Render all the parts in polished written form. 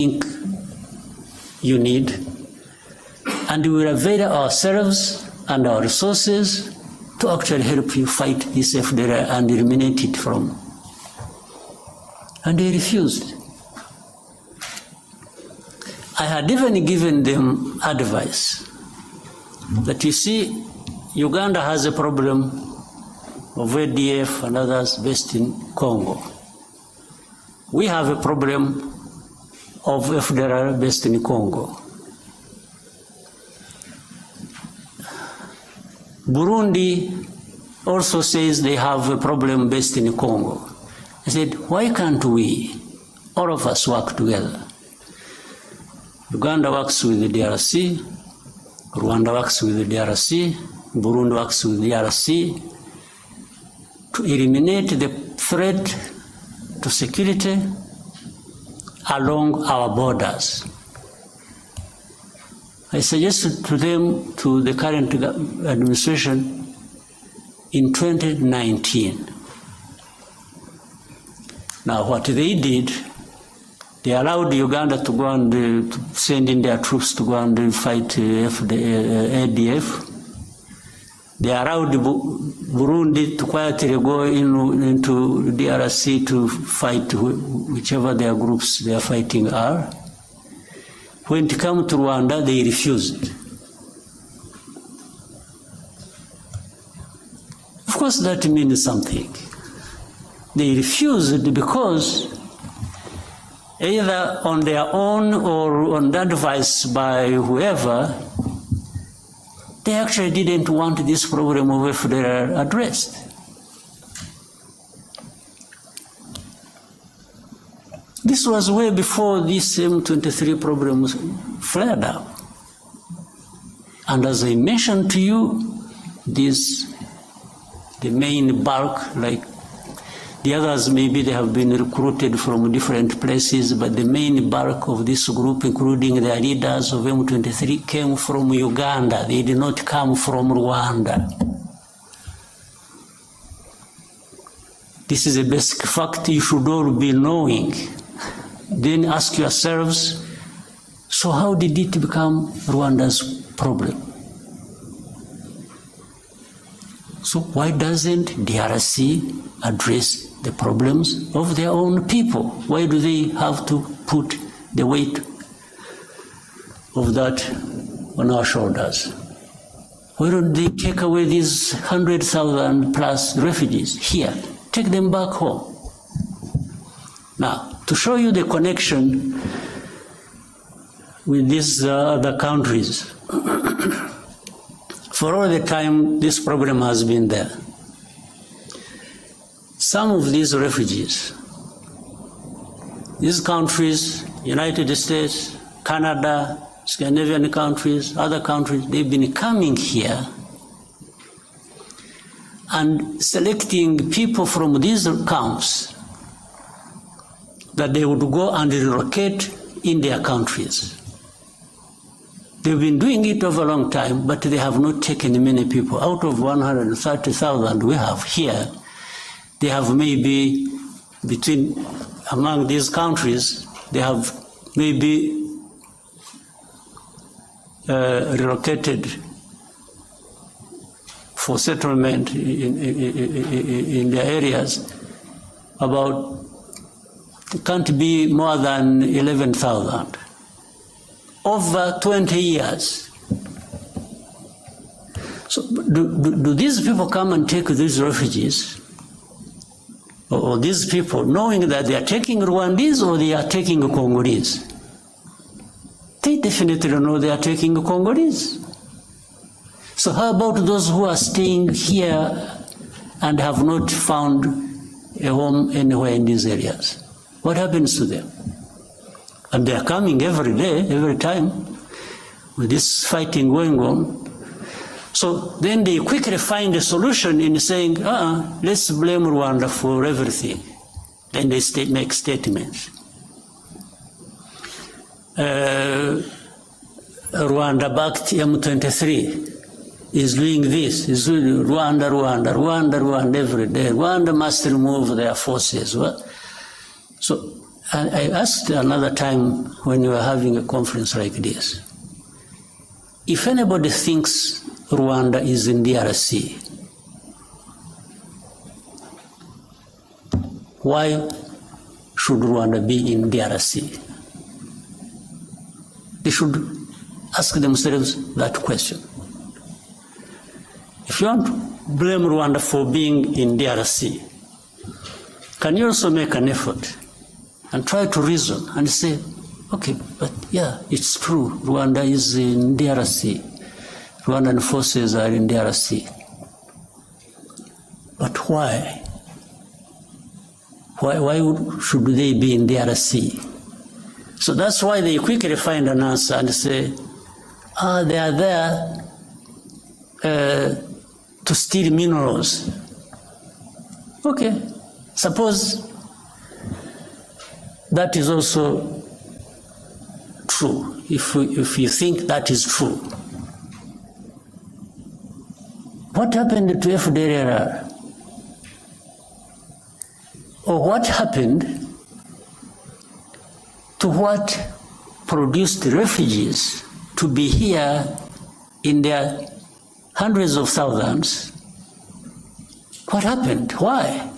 think you need, and we will avail ourselves and our resources to actually help you fight this FDLR and eliminate it from. And they refused. I had even given them advice that, you see, Uganda has a problem of ADF and others based in Congo. We have a problem of FDLR based in Congo. Burundi also says they have a problem based in Congo. I said, why can't we, all of us, work together? Uganda works with the DRC, Rwanda works with the DRC, Burundi works with the DRC to eliminate the threat to security along our borders. I suggested to them, to the current administration, in 2019. Now, what they did, they allowed Uganda to go and to send in their troops to go and fight ADF. They allowed Burundi to quietly go into DRC to fight whichever their groups they are fighting are. When it came to Rwanda, they refused. Of course, that means something. They refused because either on their own or on advice by whoever, they actually didn't want this problem of FDLR addressed. This was way before this M23 problem flared up. And as I mentioned to you, the main bulk, like the others, maybe they have been recruited from different places, but the main bulk of this group, including the leaders of M23, came from Uganda. They did not come from Rwanda. This is a basic fact you should all be knowing. Then ask yourselves, so how did it become Rwanda's problem? So why doesn't DRC address the problems of their own people? Why do they have to put the weight of that on our shoulders? Why don't they take away these 100,000 plus refugees here? Take them back home. Now, to show you the connection with these other countries, for all the time this problem has been there, some of these refugees, these countries, United States, Canada, Scandinavian countries, other countries, they've been coming here and selecting people from these camps that they would go and relocate in their countries. They've been doing it over a long time, but they have not taken many people. Out of 130,000 we have here, they have maybe among these countries, they have maybe relocated for settlement in their areas about, it can't be more than 11,000. Over 20 years. So do these people come and take these refugees? Or these people, knowing that they are taking Rwandese or they are taking Congolese? They definitely know they are taking Congolese. So how about those who are staying here and have not found a home anywhere in these areas? What happens to them? And they are coming every day, every time, with this fighting going on. So then they quickly find a solution in saying, let's blame Rwanda for everything. Then they make statements. Rwanda-backed M23 is doing this, is doing Rwanda every day. Rwanda must remove their forces. So I asked another time when we were having a conference like this, if anybody thinks Rwanda is in DRC, why should Rwanda be in DRC? They should ask themselves that question. If you want to blame Rwanda for being in DRC, can you also make an effort and try to reason and say, okay, but yeah, it's true, Rwanda is in DRC. Rwandan forces are in DRC. But why? Why should they be in DRC? So that's why they quickly find an answer and say, they are there to steal minerals. Okay, suppose that is also true, if you think that is true. What happened to FDLR? Or what happened to what produced refugees to be here in their hundreds of thousands? What happened? Why?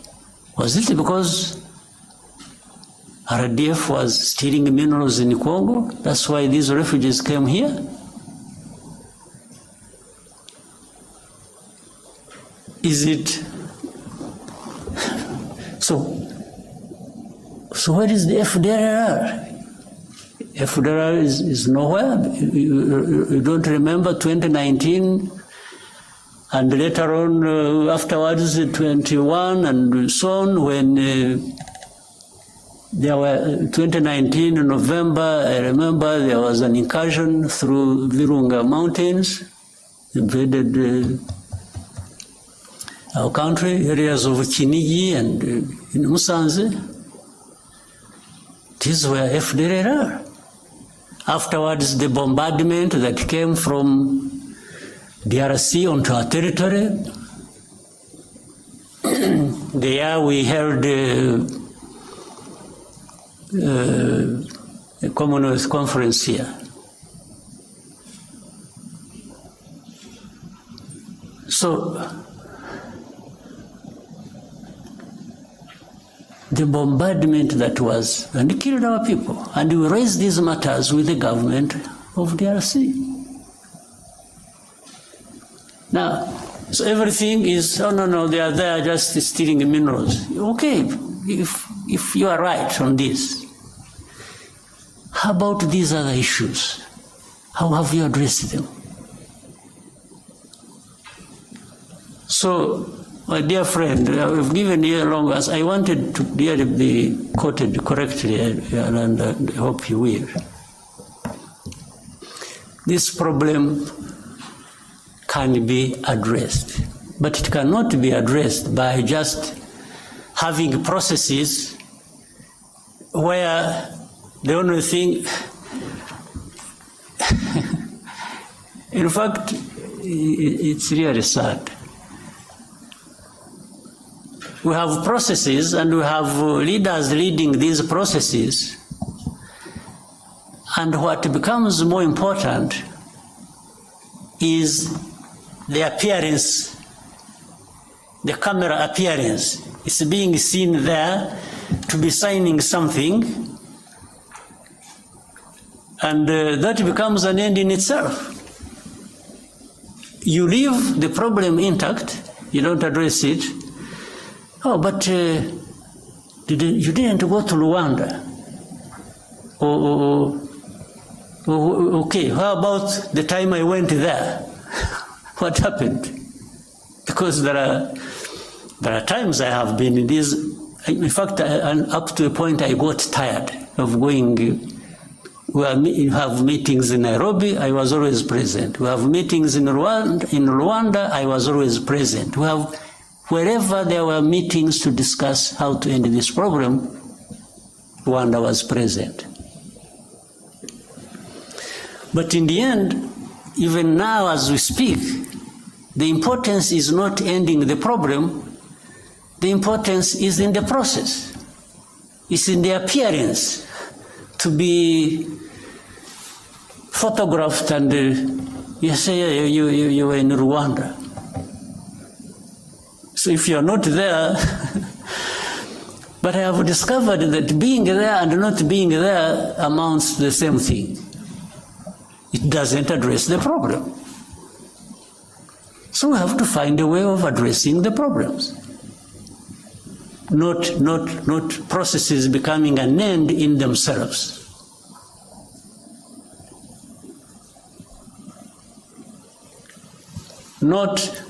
Was it because ADF was stealing minerals in Congo? That's why these refugees came here? Is it? So where is the FDLR? FDLR is nowhere. You don't remember 2019 and later on afterwards 21 and so on, when there were 2019 in November, I remember there was an incursion through Virunga Mountains, invaded our country, areas of Kinigi and in Musanze. These were FDLR. Afterwards, the bombardment that came from DRC onto our territory. There we held a Commonwealth conference here. So the bombardment that was, and it killed our people. And we raised these matters with the government of DRC. Now, so everything is, oh no, they are there just stealing minerals. Okay, if you are right on this, how about these other issues? How have you addressed them? So, my dear friend, I've given you a long answer. I wanted to really be quoted correctly, and I hope you will. This problem can be addressed, but it cannot be addressed by just having processes where the only thing, in fact, it's really sad. We have processes and we have leaders leading these processes, and what becomes more important is the appearance, the camera appearance. It's being seen there to be signing something, and that becomes an end in itself. You leave the problem intact, you don't address it. Oh, but you didn't go to Rwanda. Okay, how about the time I went there? What happened? Because there are times I have been in these, in fact, up to a point I got tired of going. We have meetings in Nairobi, I was always present. We have meetings in Rwanda, I was always present. We have, wherever there were meetings to discuss how to end this problem, Rwanda was present. But in the end, even now as we speak, the importance is not ending the problem, the importance is in the process. It's in the appearance to be photographed and you say you were in Rwanda. So if you're not there, but I have discovered that being there and not being there amounts to the same thing. It doesn't address the problem. So we have to find a way of addressing the problems. Not processes becoming an end in themselves. Not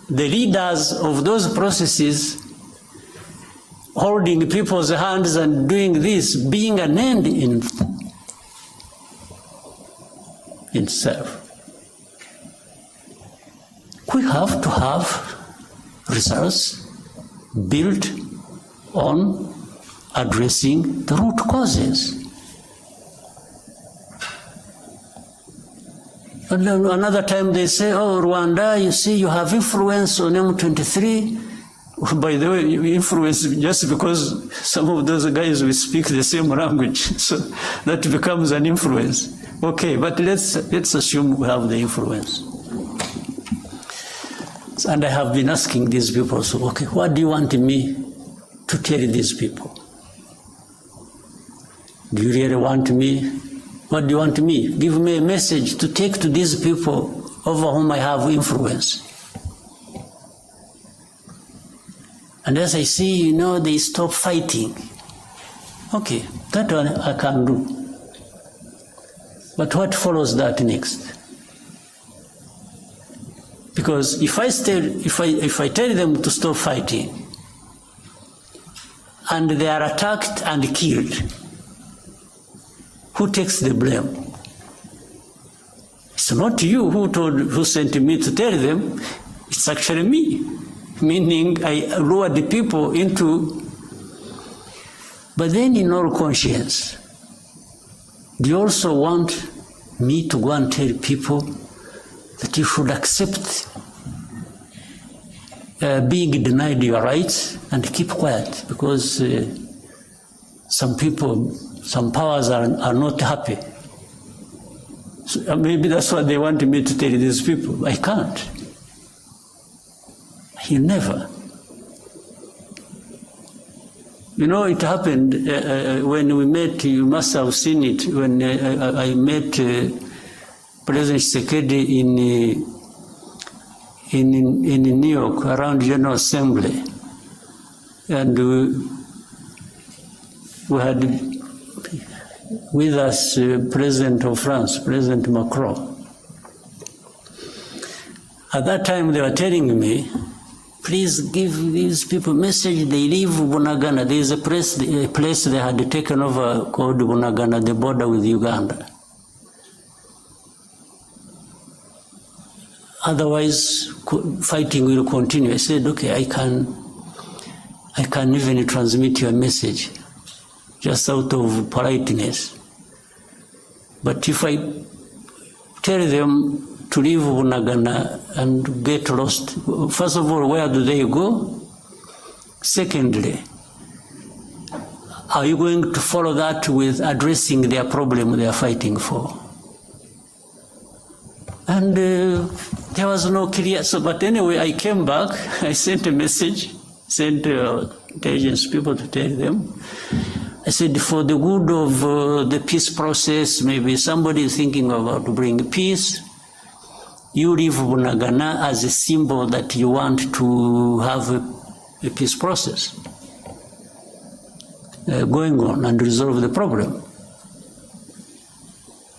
the leaders of those processes holding people's hands and doing this being an end in itself. We have to have results built on addressing the root causes. And then another time they say, oh, Rwanda, you see, you have influence on M23. By the way, influence just because some of those guys will speak the same language, so that becomes an influence. Okay, but let's assume we have the influence. And I have been asking these people, so okay, what do you want me to tell these people? Do you really want me? What do you want me? Give me a message to take to these people over whom I have influence. And as I see, they stop fighting. Okay, that one I can do. But what follows that next? Because if I tell them to stop fighting, and they are attacked and killed, who takes the blame? It's not you who sent me to tell them, it's actually me. Meaning I lured the people into, but then in all conscience, do you also want me to go and tell people that you should accept being denied your rights and keep quiet because some people, some powers are not happy? So maybe that's what they want me to tell these people. I can't. He never. It happened when we met, you must have seen it, when I met President Tshisekedi in New York around General Assembly. And we had with us President of France, President Macron. At that time they were telling me, please give these people a message, they leave Bunagana. There is a place they had taken over called Bunagana, the border with Uganda. Otherwise, fighting will continue. I said, okay, I can even transmit your message, just out of politeness. But if I tell them to leave Bunagana and get lost, first of all, where do they go? Secondly, are you going to follow that with addressing their problem they are fighting for? And there was no clear, but anyway, I came back, I sent a message, sent intelligence people to tell them. I said, for the good of the peace process, maybe somebody is thinking about to bring peace, you leave Bunagana as a symbol that you want to have a peace process going on and resolve the problem.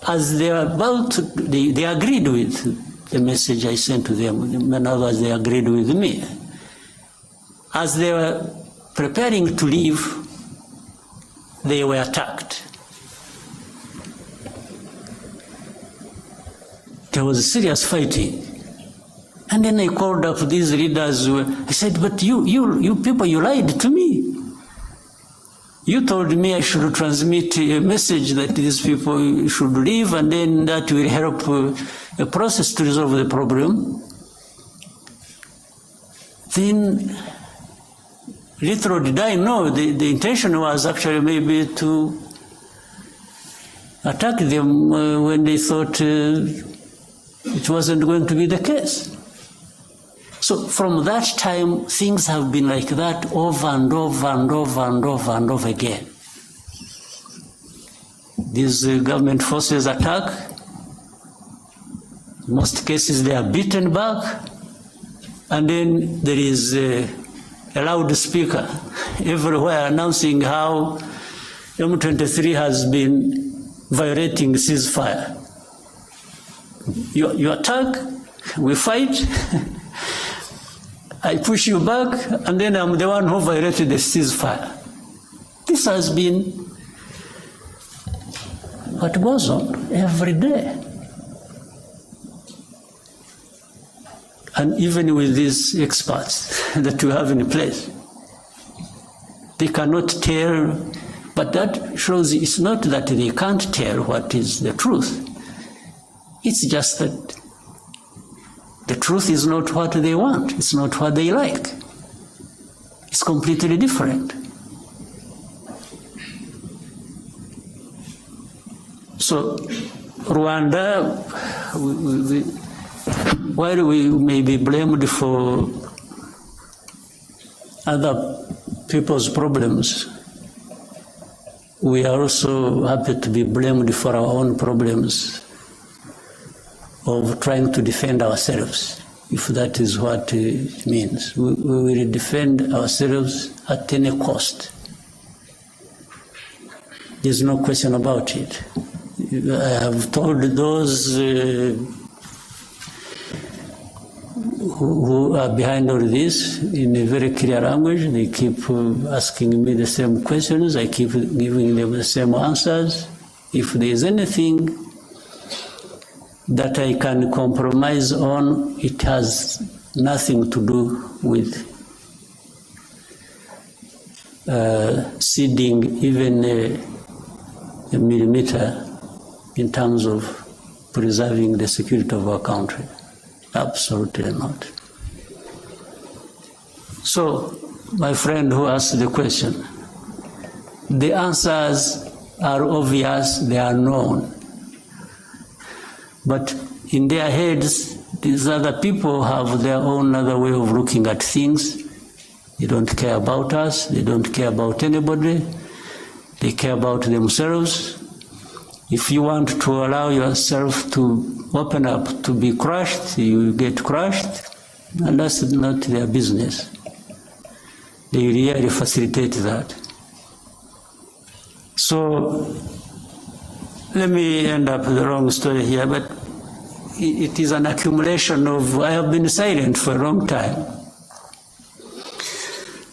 As they are about to, they agreed with the message I sent to them. In other words, they agreed with me. As they were preparing to leave, they were attacked. There was serious fighting. And then I called up these leaders. I said, but you people, you lied to me. You told me I should transmit a message that these people should leave, and then that will help a process to resolve the problem. Then Little did I know, the intention was actually maybe to attack them when they thought it wasn't going to be the case. So from that time, things have been like that over and over and over and over and over again. These government forces attack. In most cases, they are beaten back. And then there is a loudspeaker everywhere announcing how M23 has been violating ceasefire. You attack, we fight, I push you back, and then I'm the one who violated the ceasefire. This has been what goes on every day. And even with these experts that we have in place, they cannot tell, but that shows it's not that they can't tell what is the truth. It's just that the truth is not what they want. It's not what they like. It's completely different. So Rwanda, while we may be blamed for other people's problems, we are also happy to be blamed for our own problems of trying to defend ourselves, if that is what it means. We will defend ourselves at any cost. There's no question about it. I have told those who are behind all this in a very clear language. They keep asking me the same questions. I keep giving them the same answers. If there is anything that I can compromise on, it has nothing to do with ceding even a millimeter in terms of preserving the security of our country. Absolutely not. So, my friend who asked the question, the answers are obvious, they are known. But in their heads, these other people have their own other way of looking at things. They don't care about us, they don't care about anybody, they care about themselves. If you want to allow yourself to open up to be crushed, you will get crushed, and that's not their business. They really facilitate that. So, let me end up the wrong story here, but it is an accumulation of, I have been silent for a long time.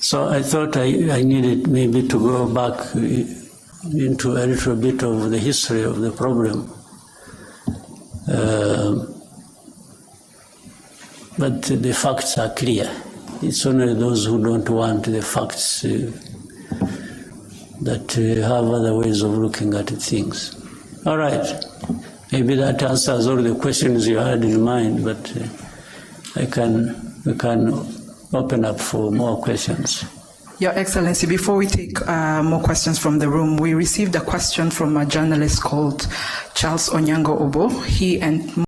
So I thought I needed maybe to go back into a little bit of the history of the problem. But the facts are clear. It's only those who don't want the facts that have other ways of looking at things. All right. Maybe that answers all the questions you had in mind, but we can open up for more questions. Your Excellency, before we take more questions from the room, we received a question from a journalist called Charles Onyango Obo. He and